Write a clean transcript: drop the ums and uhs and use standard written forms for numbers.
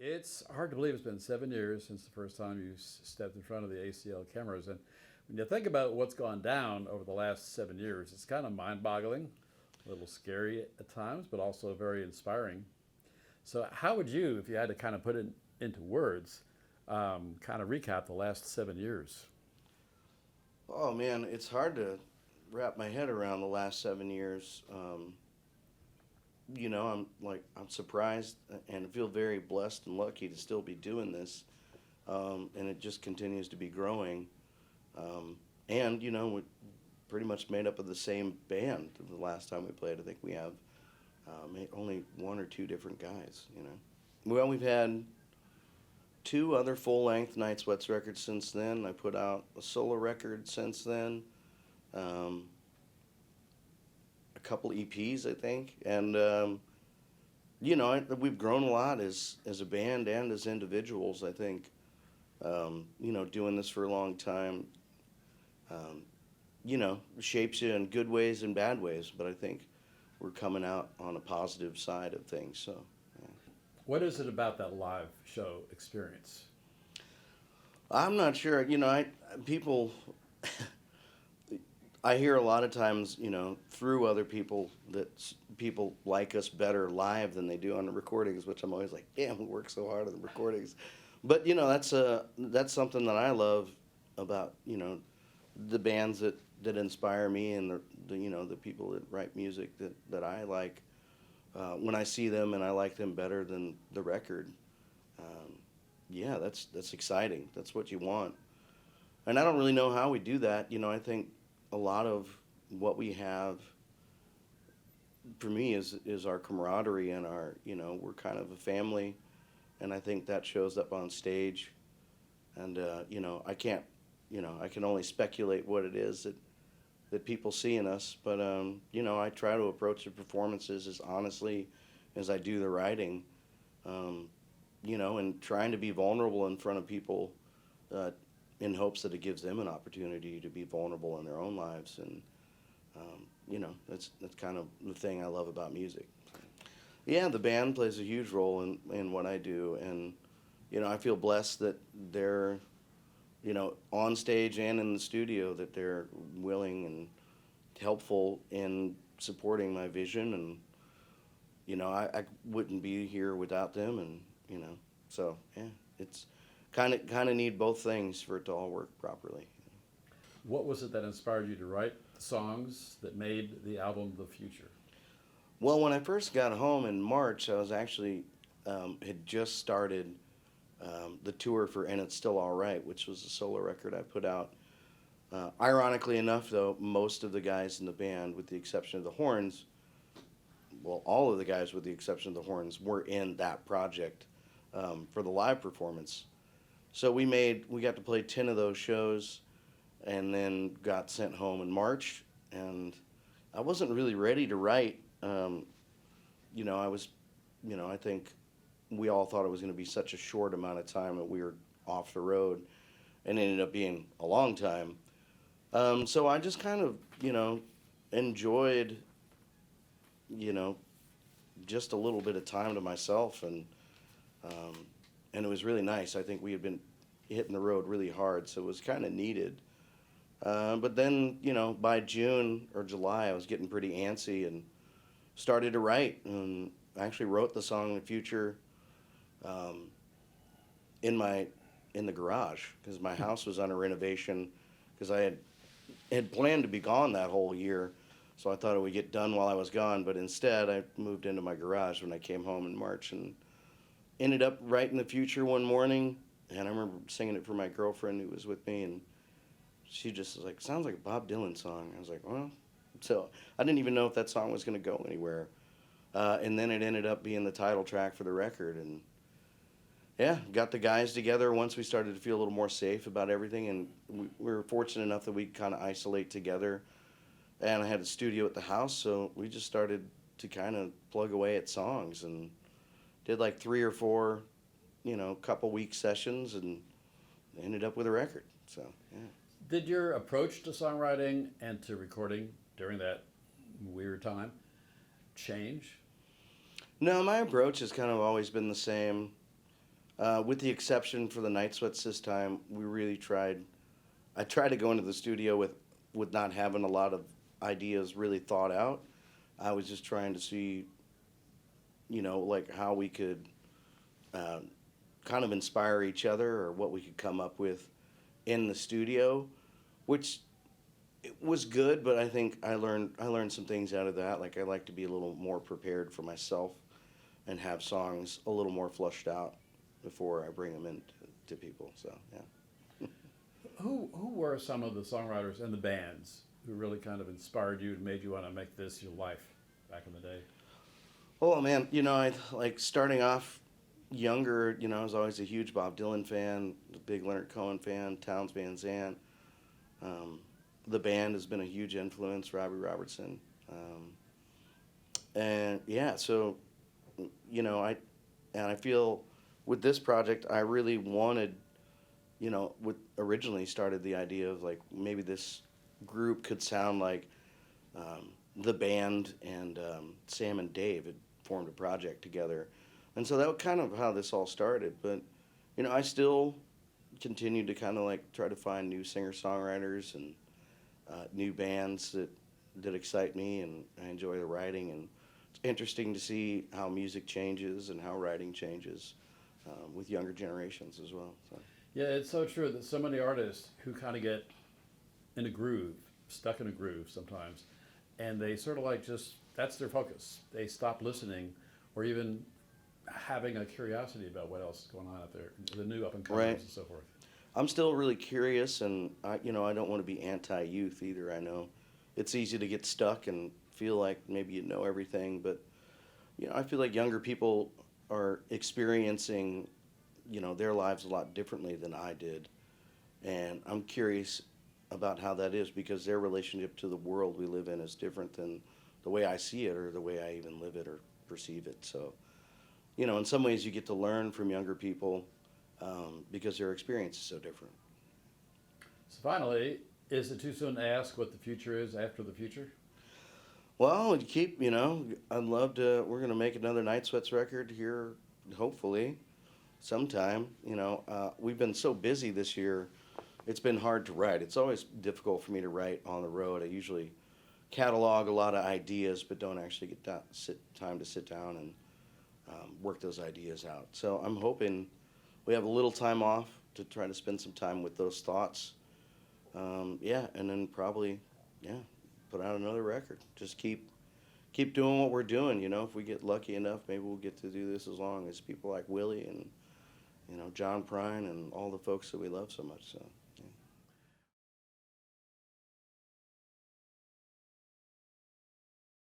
It's hard to believe it's been 7 years since the first time you stepped in front of the ACL cameras. And when you think about what's gone down over the last 7 years, it's kind of mind boggling, a little scary at times, but also very inspiring. So, how would you, if you had to kind of put it into words, kind of recap the last 7 years? Oh man, it's hard to wrap my head around the last 7 years. I'm surprised and feel very blessed and lucky to still be doing this, and it just continues to be growing. We're pretty much made up of the same band. The last time we played, I think we have only one or two different guys. Well, we've had two other full-length Night Sweats records since then. I put out a solo record since then. A couple EPs, I think, and we've grown a lot as a band and as individuals. I think doing this for a long time, shapes you in good ways and bad ways. But I think we're coming out on a positive side of things. So, yeah. What is it about that live show experience? I'm not sure. People. I hear a lot of times, through other people that people like us better live than they do on the recordings, which I'm always like, damn, we work so hard on the recordings. But that's something that I love about the bands that inspire me and the people that write music that I like. When I see them and I like them better than the record, that's exciting. That's what you want. And I don't really know how we do that. I think a lot of what we have for me is our camaraderie and our, we're kind of a family, and I think that shows up on stage. And I can't, I can only speculate what it is that people see in us, but I try to approach the performances as honestly as I do the writing, and trying to be vulnerable in front of people, in hopes that it gives them an opportunity to be vulnerable in their own lives. And that's kind of the thing I love about music. Yeah, the band plays a huge role in what I do, and I feel blessed that they're on stage and in the studio, that they're willing and helpful in supporting my vision. And I wouldn't be here without them. And so yeah, it's kind of need both things for it to all work properly. What was it that inspired you to write the songs that made the album The Future? Well, when I first got home in March, I was actually had just started the tour for And It's Still All Right, which was a solo record I put out. Ironically enough, though, most of the guys in the band, with the exception of the horns, well, all of the guys with the exception of the horns, were in that project for the live performance. So we got to play 10 of those shows, and then got sent home in March, and I wasn't really ready to write. I think we all thought it was going to be such a short amount of time that we were off the road, and it ended up being a long time. So I just kind of, enjoyed, just a little bit of time to myself, and it was really nice. I think we had been hitting the road really hard, so it was kind of needed. But then, by June or July, I was getting pretty antsy and started to write. And I actually wrote the song The Future in the garage, because my house was under renovation, because I had planned to be gone that whole year. So I thought it would get done while I was gone, but instead I moved into my garage when I came home in March, and ended up writing The Future one morning. And I remember singing it for my girlfriend who was with me, and she just was like, sounds like a Bob Dylan song. I was like, well, so I didn't even know if that song was going to go anywhere. And then it ended up being the title track for the record. And yeah, got the guys together once we started to feel a little more safe about everything. And we were fortunate enough that we kind of isolate together. And I had a studio at the house, so we just started to kind of plug away at songs, and did like 3 or 4, couple week sessions, and ended up with a record. So, yeah. Did your approach to songwriting and to recording during that weird time change? No, my approach has kind of always been the same. With the exception for the Night Sweats this time, we really tried. I tried to go into the studio with not having a lot of ideas really thought out. I was just trying to see, like how we could kind of inspire each other or what we could come up with in the studio, which it was good, but I think I learned some things out of that. Like I like to be a little more prepared for myself and have songs a little more flushed out before I bring them in to people. So yeah. Who were some of the songwriters and the bands who really kind of inspired you and made you want to make this your life back in the day? Oh man, I like starting off younger. I was always a huge Bob Dylan fan, a big Leonard Cohen fan, Townes Van Zandt. The band has been a huge influence, Robbie Robertson. And yeah, so, I feel with this project, I really wanted, originally started the idea of like maybe this group could sound like the band and Sam and Dave had formed a project together. And so that was kind of how this all started. But, I still continue to kind of like try to find new singer-songwriters and new bands that excite me, and I enjoy the writing. And it's interesting to see how music changes and how writing changes with younger generations as well. So. Yeah, it's so true that so many artists who kind of get in a groove, stuck in a groove sometimes, and they sort of like just, that's their focus. They stop listening or even having a curiosity about what else is going on out there, the new up-and-comers Right. and so forth. I'm still really curious, and I don't want to be anti-youth either. I know it's easy to get stuck and feel like maybe you know everything, but I feel like younger people are experiencing, their lives a lot differently than I did, and I'm curious about how that is because their relationship to the world we live in is different than the way I see it or the way I even live it or perceive it. So, in some ways you get to learn from younger people. Because their experience is so different. So finally, is it too soon to ask what the future is after the future? Well, I'd love to, we're going to make another Night Sweats record here, hopefully, sometime. We've been so busy this year, it's been hard to write. It's always difficult for me to write on the road. I usually catalog a lot of ideas, but don't actually get time to sit down and work those ideas out. So I'm hoping we have a little time off to try to spend some time with those thoughts. And then probably, put out another record. Just keep doing what we're doing. If we get lucky enough, maybe we'll get to do this as long as people like Willie and, John Prine and all the folks that we love so much. So.